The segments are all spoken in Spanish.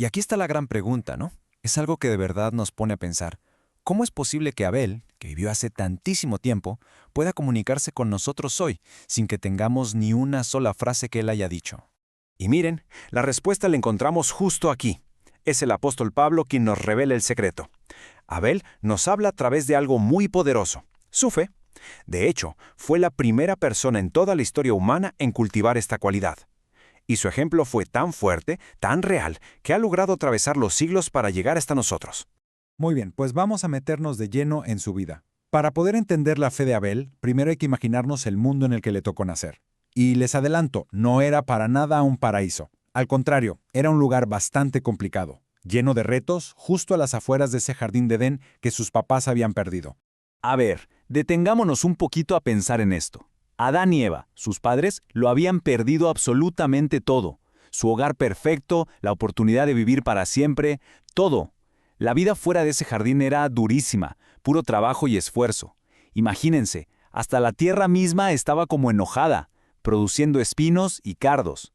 Y aquí está la gran pregunta, ¿no? Es algo que de verdad nos pone a pensar. ¿Cómo es posible que Abel, que vivió hace tantísimo tiempo, pueda comunicarse con nosotros hoy sin que tengamos ni una sola frase que él haya dicho? Y miren, la respuesta la encontramos justo aquí. Es el apóstol Pablo quien nos revela el secreto. Abel nos habla a través de algo muy poderoso, su fe. De hecho, fue la primera persona en toda la historia humana en cultivar esta cualidad. Y su ejemplo fue tan fuerte, tan real, que ha logrado atravesar los siglos para llegar hasta nosotros. Muy bien, pues vamos a meternos de lleno en su vida. Para poder entender la fe de Abel, primero hay que imaginarnos el mundo en el que le tocó nacer. Y les adelanto, no era para nada un paraíso. Al contrario, era un lugar bastante complicado, lleno de retos, justo a las afueras de ese jardín de Edén que sus papás habían perdido. A ver, detengámonos un poquito a pensar en esto. Adán y Eva, sus padres, lo habían perdido absolutamente todo. Su hogar perfecto, la oportunidad de vivir para siempre, todo. La vida fuera de ese jardín era durísima, puro trabajo y esfuerzo. Imagínense, hasta la tierra misma estaba como enojada, produciendo espinos y cardos.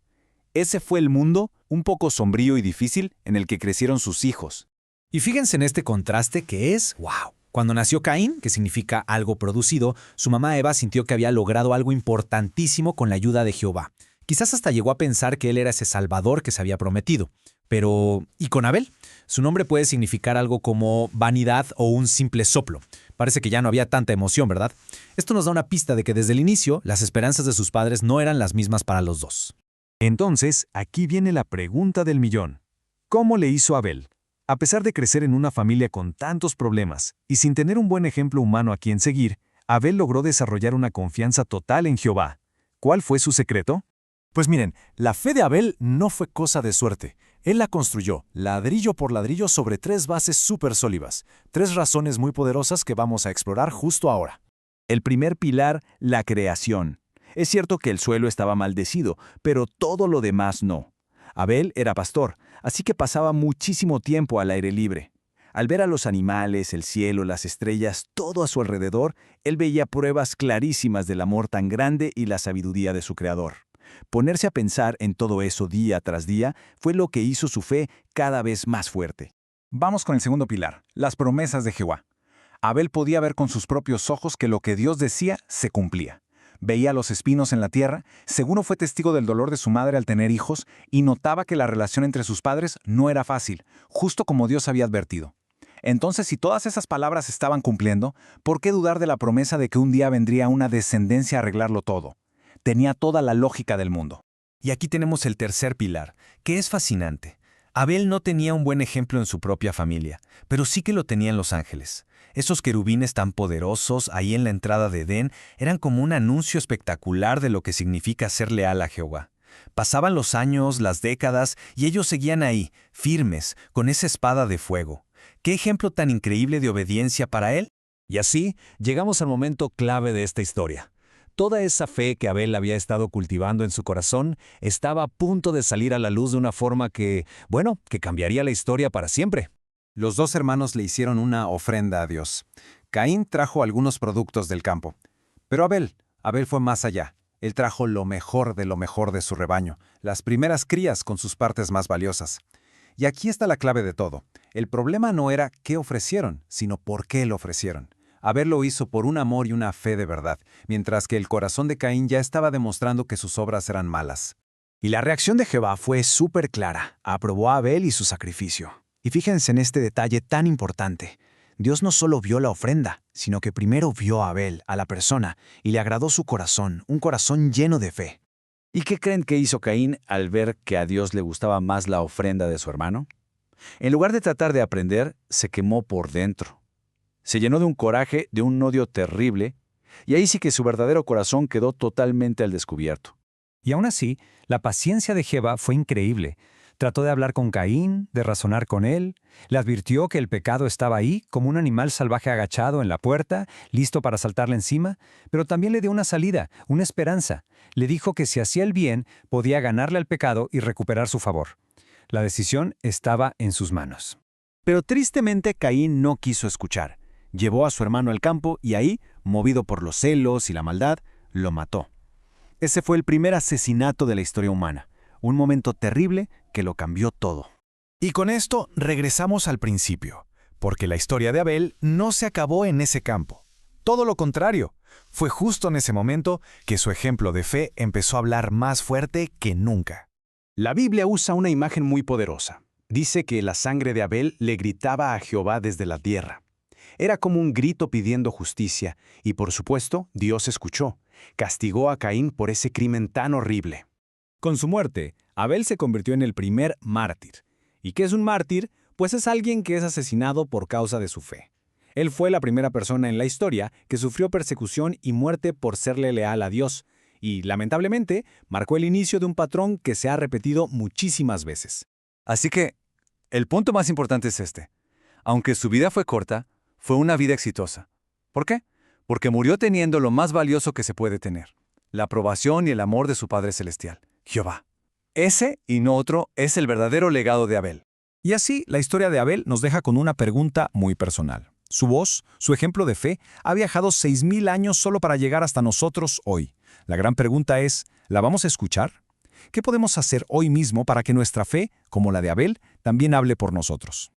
Ese fue el mundo, un poco sombrío y difícil, en el que crecieron sus hijos. Y fíjense en este contraste que es, ¡wow! Cuando nació Caín, que significa algo producido, su mamá Eva sintió que había logrado algo importantísimo con la ayuda de Jehová. Quizás hasta llegó a pensar que él era ese salvador que se había prometido. Pero, ¿y con Abel? Su nombre puede significar algo como vanidad o un simple soplo. Parece que ya no había tanta emoción, ¿verdad? Esto nos da una pista de que desde el inicio las esperanzas de sus padres no eran las mismas para los dos. Entonces, aquí viene la pregunta del millón. ¿Cómo le hizo Abel? A pesar de crecer en una familia con tantos problemas y sin tener un buen ejemplo humano a quien seguir, Abel logró desarrollar una confianza total en Jehová. ¿Cuál fue su secreto? Pues miren, la fe de Abel no fue cosa de suerte. Él la construyó, ladrillo por ladrillo, sobre 3 bases súper sólidas. 3 razones muy poderosas que vamos a explorar justo ahora. El primer pilar, la creación. Es cierto que el suelo estaba maldecido, pero todo lo demás no. Abel era pastor, así que pasaba muchísimo tiempo al aire libre. Al ver a los animales, el cielo, las estrellas, todo a su alrededor, él veía pruebas clarísimas del amor tan grande y la sabiduría de su Creador. Ponerse a pensar en todo eso día tras día fue lo que hizo su fe cada vez más fuerte. Vamos con el segundo pilar, las promesas de Jehová. Abel podía ver con sus propios ojos que lo que Dios decía se cumplía. Veía los espinos en la tierra, seguro fue testigo del dolor de su madre al tener hijos y notaba que la relación entre sus padres no era fácil, justo como Dios había advertido. Entonces, si todas esas palabras estaban cumpliendo, ¿por qué dudar de la promesa de que un día vendría una descendencia a arreglarlo todo? Tenía toda la lógica del mundo. Y aquí tenemos el tercer pilar, que es fascinante. Abel no tenía un buen ejemplo en su propia familia, pero sí que lo tenía en los ángeles. Esos querubines tan poderosos ahí en la entrada de Edén eran como un anuncio espectacular de lo que significa ser leal a Jehová. Pasaban los años, las décadas, y ellos seguían ahí, firmes, con esa espada de fuego. ¿Qué ejemplo tan increíble de obediencia para él? Y así, llegamos al momento clave de esta historia. Toda esa fe que Abel había estado cultivando en su corazón estaba a punto de salir a la luz de una forma que cambiaría la historia para siempre. Los 2 hermanos le hicieron una ofrenda a Dios. Caín trajo algunos productos del campo. Pero Abel fue más allá. Él trajo lo mejor de su rebaño, las primeras crías con sus partes más valiosas. Y aquí está la clave de todo. El problema no era qué ofrecieron, sino por qué lo ofrecieron. Abel lo hizo por un amor y una fe de verdad, mientras que el corazón de Caín ya estaba demostrando que sus obras eran malas. Y la reacción de Jehová fue súper clara. Aprobó a Abel y su sacrificio. Y fíjense en este detalle tan importante. Dios no solo vio la ofrenda, sino que primero vio a Abel, a la persona, y le agradó su corazón, un corazón lleno de fe. ¿Y qué creen que hizo Caín al ver que a Dios le gustaba más la ofrenda de su hermano? En lugar de tratar de aprender, se quemó por dentro. Se llenó de un coraje, de un odio terrible, y ahí sí que su verdadero corazón quedó totalmente al descubierto. Y aún así, la paciencia de Jehová fue increíble. Trató de hablar con Caín, de razonar con él, le advirtió que el pecado estaba ahí, como un animal salvaje agachado en la puerta, listo para saltarle encima, pero también le dio una salida, una esperanza. Le dijo que si hacía el bien, podía ganarle al pecado y recuperar su favor. La decisión estaba en sus manos. Pero tristemente Caín no quiso escuchar. Llevó a su hermano al campo y ahí, movido por los celos y la maldad, lo mató. Ese fue el primer asesinato de la historia humana, un momento terrible que lo cambió todo. Y con esto regresamos al principio, porque la historia de Abel no se acabó en ese campo. Todo lo contrario, fue justo en ese momento que su ejemplo de fe empezó a hablar más fuerte que nunca. La Biblia usa una imagen muy poderosa. Dice que la sangre de Abel le gritaba a Jehová desde la tierra. Era como un grito pidiendo justicia, y por supuesto, Dios escuchó. Castigó a Caín por ese crimen tan horrible. Con su muerte, Abel se convirtió en el primer mártir. ¿Y qué es un mártir? Pues es alguien que es asesinado por causa de su fe. Él fue la primera persona en la historia que sufrió persecución y muerte por serle leal a Dios, y, lamentablemente, marcó el inicio de un patrón que se ha repetido muchísimas veces. Así que, el punto más importante es este. Aunque su vida fue corta, fue una vida exitosa. ¿Por qué? Porque murió teniendo lo más valioso que se puede tener: la aprobación y el amor de su Padre Celestial, Jehová. Ese, y no otro, es el verdadero legado de Abel. Y así, la historia de Abel nos deja con una pregunta muy personal. Su voz, su ejemplo de fe, ha viajado 6,000 años solo para llegar hasta nosotros hoy. La gran pregunta es, ¿la vamos a escuchar? ¿Qué podemos hacer hoy mismo para que nuestra fe, como la de Abel, también hable por nosotros?